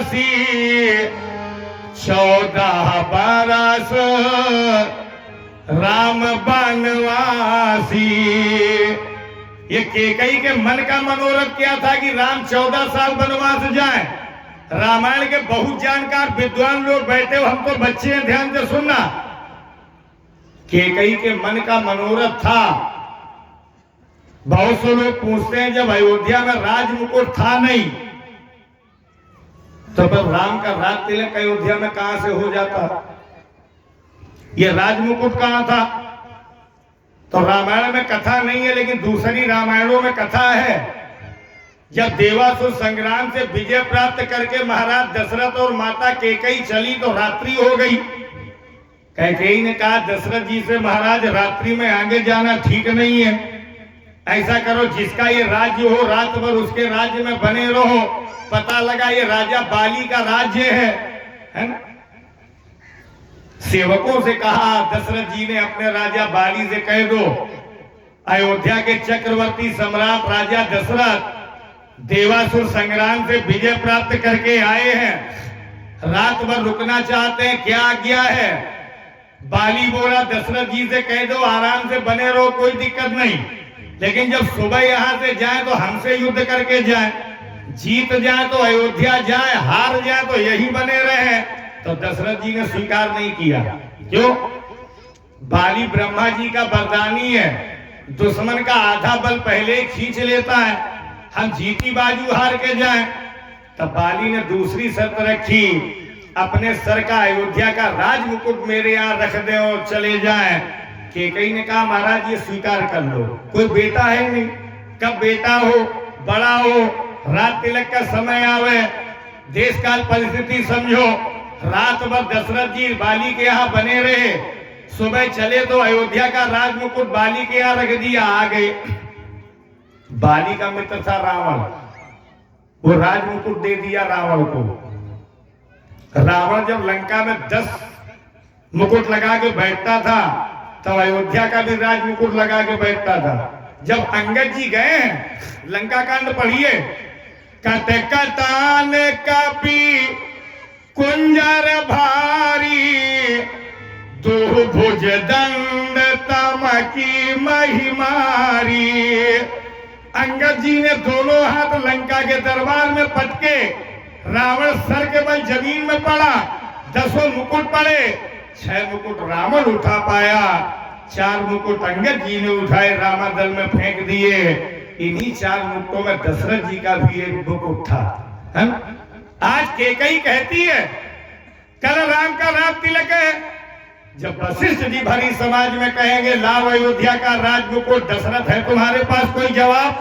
बनवासी 14 बरस राम बनवासी। ये केकई के मन का मनोरथ क्या था कि राम 14 साल बनवास जाए। रामायण के बहुत जानकार विद्वान लोग बैठे हो, हम तो बच्चे हैं, ध्यान से सुनना। केकई के मन का मनोरथ था। बहुत से लोग पूछते हैं जब अयोध्या में राज मुकुट था नहीं तो फिर राम का राज तिलक अयोध्या में कहां से हो जाता? ये राज मुकुट कहां था? तो रामायण में कथा नहीं है, लेकिन दूसरी रामायणों में कथा है। जब देवासुर संग्राम से विजय प्राप्त करके महाराज दशरथ और माता केकई चली तो रात्रि हो गई। कैकेयी ने कहा दशरथ जी से, महाराज रात्रि में आगे जाना ठीक नहीं है, ऐसा करो जिसका ये राज्य हो रात भर उसके राज्य में बने रहो। पता लगा ये राजा बाली का राज्य है ना? सेवकों से कहा, दशरथ जी ने अपने राजा बाली से कह दो अयोध्या के चक्रवर्ती सम्राट राजा दशरथ देवासुर संग्राम से विजय प्राप्त करके आए हैं, रात भर रुकना चाहते हैं, क्या आज्ञा है? बाली बोला दशरथ जी से कह दो आराम से बने रहो, कोई दिक्कत नहीं, लेकिन जब सुबह यहां से जाए तो हमसे युद्ध करके जाए, जीत जाए तो अयोध्या जाए, हार जाए तो यही बने रहे। तो दशरथ जी ने स्वीकार नहीं किया। क्यों? बाली ब्रह्मा जी का वरदानी है, दुश्मन का आधा बल पहले खींच लेता है, हम जीती बाजू हार के जाएं। तब बाली ने दूसरी शर्त रखी, अपने सर का अयोध्या का राज मुकुट मेरे यहाँ रख दे और चले जाएं। केकई ने कहा महाराज ये स्वीकार कर लो, कोई बेटा है नहीं, कब बेटा हो बड़ा हो, रात तिलक का समय आवे, देश काल परिस्थिति समझो। रात भर दशरथ जी बाली के यहाँ बने रहे, सुबह चले तो अयोध्या का राज मुकुट बाली के यहाँ रख दिया, आ गए। बाली का मित्र था रावण, वो राज मुकुट दे दिया रावण को। रावण जब लंका में 10 मुकुट लगा के बैठता था तब अयोध्या का भी राज मुकुट लगा के बैठता था। जब अंगद जी गए लंका कांड पढ़िए, कटकटान कपि कुंजर भारी, दो भुज दंड तमकी महिमारी। अंगद जी ने दोनों हाथ लंका के दरबार में पटके, रावण सर के बल जमीन में पड़ा, 10 मुकुट पड़े, 6 मुकुट रावण उठा पाया, 4 मुकुट अंगद जी ने उठाए रामादल में फेंक दिए। इन्हीं 4 मुकुटों में दशरथ जी का भी एक मुकुट था। आज केकई कहती है कल राम का राज तिलक है, जब वशिष्ठ जी भरी समाज में कहेंगे लाओ अयोध्या का राज मुकुट, दशरथ है तुम्हारे पास कोई जवाब?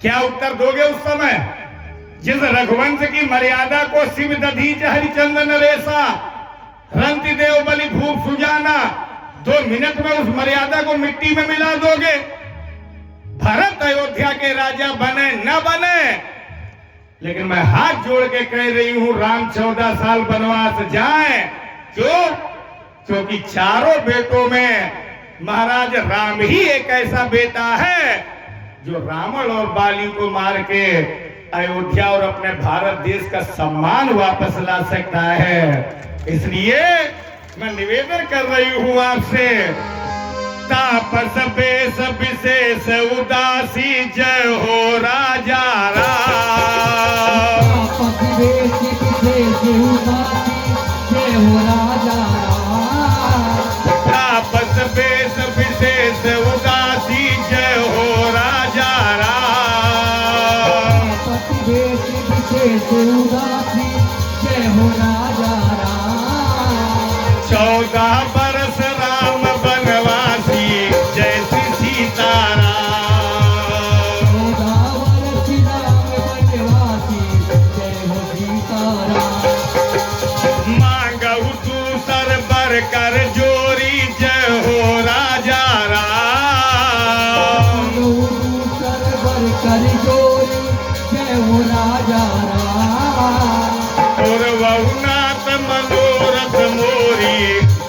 क्या उत्तर दोगे उस समय? जिस रघुवंश की मर्यादा को शिव दधीच हरिचंद्र नरेशा, रंति देव बलि भूप सुजाना, 2 मिनट में उस मर्यादा को मिट्टी में मिला दोगे? भरत अयोध्या के राजा बने न बने, लेकिन मैं हाथ जोड़ के कह रही हूं राम 14 साल वनवास जाए। क्यों? क्योंकि चारों बेटों में महाराज राम ही एक ऐसा बेटा है जो रावण और बाली को मार के अयोध्या और अपने भारत देश का सम्मान वापस ला सकता है। इसलिए मैं निवेदन कर रही हूं आपसे, तापस बेस विशेष उदासी, जय हो राजा राम। तापस बेस विशेष उदासी, जय हो राजा राम। तापस बेस विशेष उदासी, जय हो राजा राम। तापस बेस विशेष उदासी, जय हो राजा राम। 14 बरस राम बनवासी, जय श्री सीताराम। 14 वर्ष राम बनवासी, जय हो सीताराम। मांगहु तू सर बर कर जोरी, जय हो राजा राम। सरवर कर जोरी, जय हो राजा राम। और बहुनाथ मनोरथ मोरी,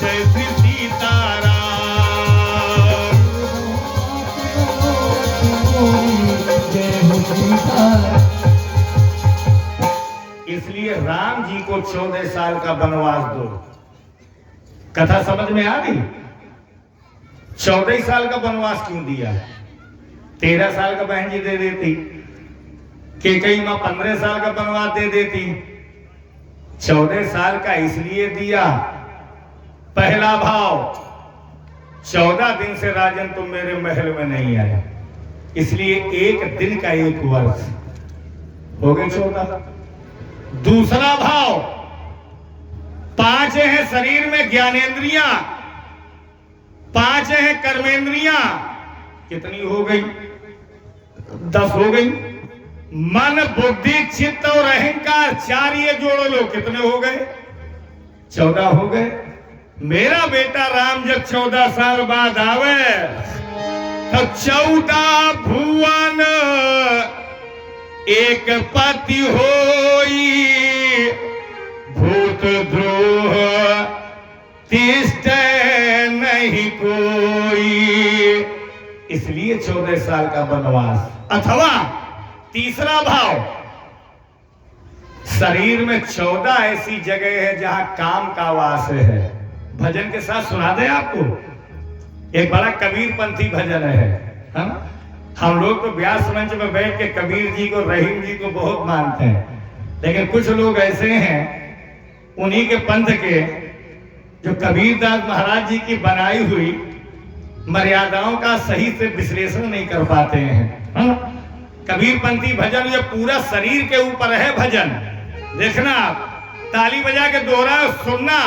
जय श्री सीताराम। जय हो सीताराम। इसलिए इसलिए राम जी को 14 साल का वनवास दो। कथा समझ में आ गई? 14 साल का वनवास क्यों दिया? 13 साल का बहन जी दे देती, केकई मां 15 साल का वनवास दे देती। 14 साल का इसलिए दिया, पहला भाव 14 दिन से राजन तुम मेरे महल में नहीं आए, इसलिए एक दिन का 1 वर्ष हो गए 14। दूसरा भाव 5 हैं शरीर में ज्ञानेंद्रियां, 5 हैं कर्मेंद्रियां, कितनी हो गई? 10 हो गई। मन बुद्धि चित्त और अहंकार 4 ये जोड़ लो, कितने हो गए? 14 हो गए। मेरा बेटा राम जब 14 साल बाद आवे तब 14 भुवन एक पति होई, भूत द्रोह तिष्ठ नहीं कोई। इसलिए 14 साल का वनवास। अथवा तीसरा भाव, शरीर में 14 ऐसी जगह है जहां काम का वास है। भजन के साथ सुना दे आपको, एक बड़ा कबीरपंथी भजन है। हम लोग तो व्यास मंच में बैठ के कबीर जी को, रहीम जी को बहुत मानते हैं, लेकिन कुछ लोग ऐसे हैं उन्हीं के पंथ के जो कबीरदास महाराज जी की बनाई हुई मर्यादाओं का सही से विश्लेषण नहीं कर पाते हैं। कबीरपंथी भजन ये पूरा शरीर के ऊपर है भजन। देखना, ताली बजा के दोहरा सुनना,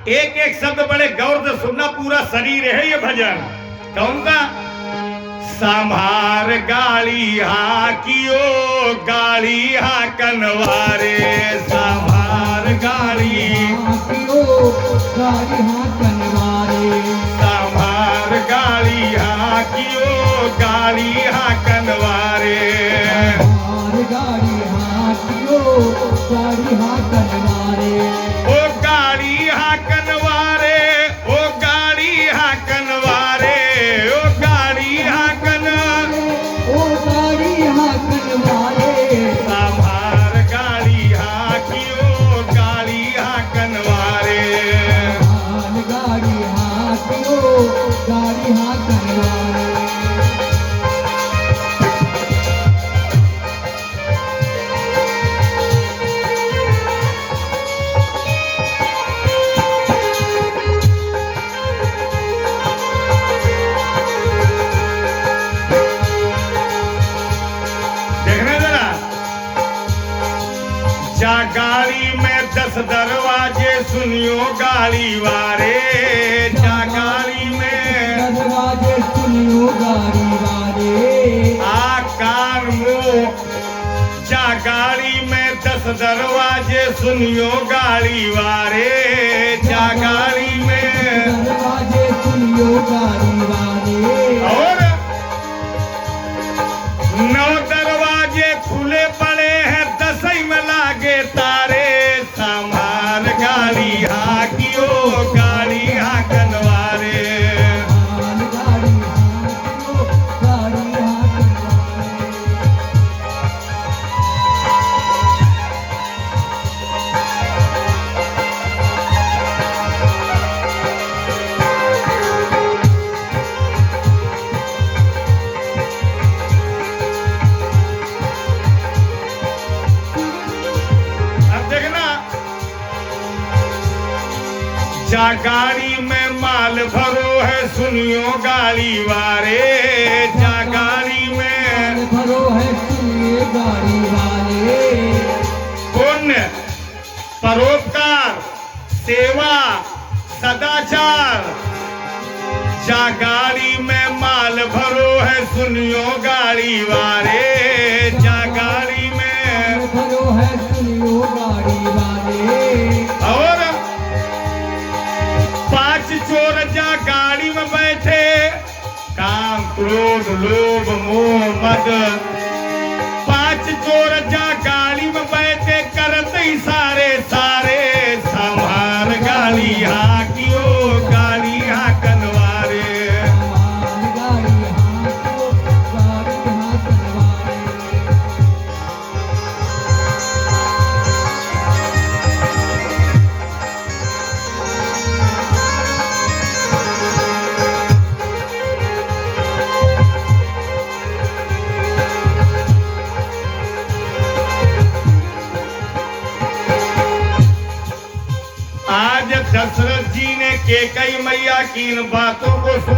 एक एक शब्द बड़े गौर से सुनना, पूरा शरीर है ये भजन। कौन सा? संभार गाड़ी हाकियो, गाड़ी हाकनवारे, संभार गाड़ी हाकियो, गाड़ी हाकनवारे, संभार गाड़ी हाकियो, गाड़ी हाकनवारे, संभार गाड़ी हाकियो, गाड़ी हाकनवारे, ओ गाड़ी हाकनवारे, ओ गाड़ी हाकनवारे, ओ गाड़ी हाकन, ओ गाड़ी हाकनवारे, संभार गाड़ी हाकियो, गाड़ी हाकनवारे। गाड़ी हाकियो, गाड़ी हाकनवारे। देखना जरा, जा गाड़ी में 10 दरवाजे सुनियो गाड़ी वारे, जा गाड़ी में दरवाजे सुनियो गाड़ी वाले, आ कान मुंह, जा गाड़ी में 10 दरवाजे सुनियो गाड़ी वारे, जा गाड़ी में दरवाजे सुनियो गाड़ी वाले, और 9 दरवाजे खुले पड़े हैं, 10 में लागे तारे, संभाल गाड़ी हाकियो, गाड़ी हाकनवारे। गाड़ी हाकियो, गाड़ी हाकनवारे। अब देखना, जा गाड़ी में माल भरो है सुनियो गाड़ी वारे, जा गाड़ी में भरो है सुनिए गाड़ी वाले, पुण्य, परोपकार, सेवा, सदाचार, जा गाड़ी में माल भरो है सुनियो गाड़ी वारे, जा गाड़ी में भरो है सुनियो गाड़ी वाले, और 5 चोर जा गाड़ी में बैठे, काम क्रोध लोभ मोह मद, 5 चोर जा गाड़ी में बैठे, करते इशारे सारे, संभाल गाड़ी हाकियो, गाड़ी हाकनवारे। गाड़ी हाकियो, गाड़ी हाकनवारे। दशरथ जी ने केकई मैया की इन बातों को सुना।